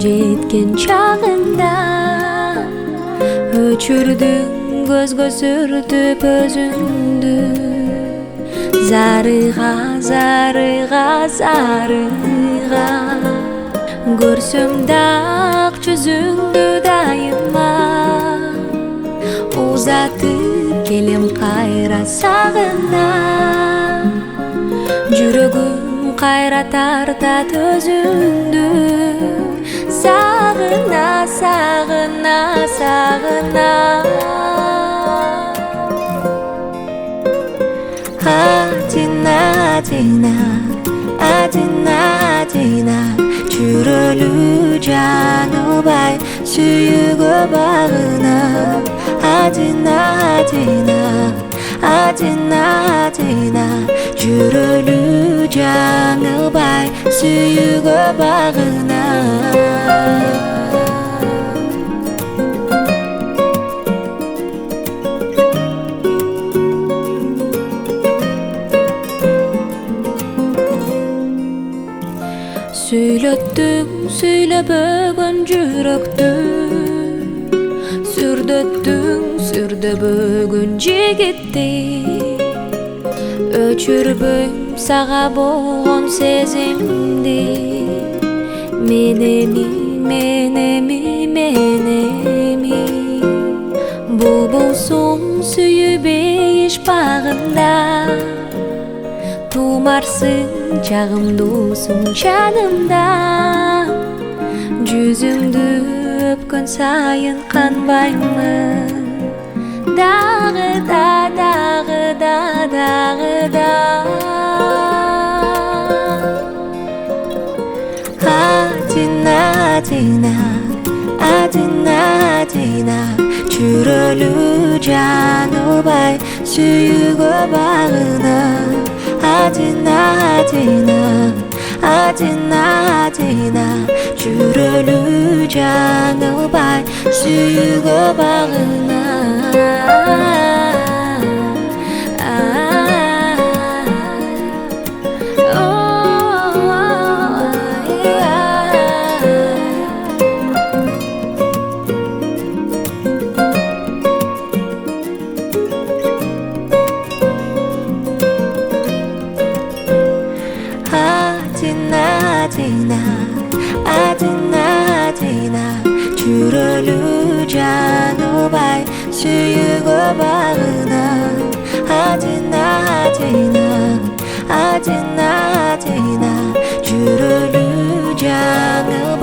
жеткен чагында өчүрдүң көзгө сүртүп өзүңдү зарыга зарыга зарыга көрсөм дак жүзүңдү дайыма узатып келем кайра сагына жүрөгүм кайра тартат өзүңдү сагына сагына сагына адина адина адина адина жүрөлү жаңылбай сүйүүгө багынып адина адина адина адина жүрөлү жаңылбай сүйүүгө багынып Сүйлөттүң сүйлөбөгөн жүрөктү сүрдөттүң сүрдөбөгөн жигитти өчүрбөйм сага болгон сезимди менеми менеми менеми булбулсуң сүйүп эш багында тумарсың чагымдуусуң жанымда жүзүңдү өпкөн сайын канбаймын дагы да дагы да дагы да адина адина адина адина жүрөлү жаңылбай сүйүүгө багынып адина адина адина адина жүрөлү жаңылбай сүйүүгө багынып адина адина адина жүрөлү жаңылбай сүйүүгө багынып адина адина адина адина жүрөлү жаңылбай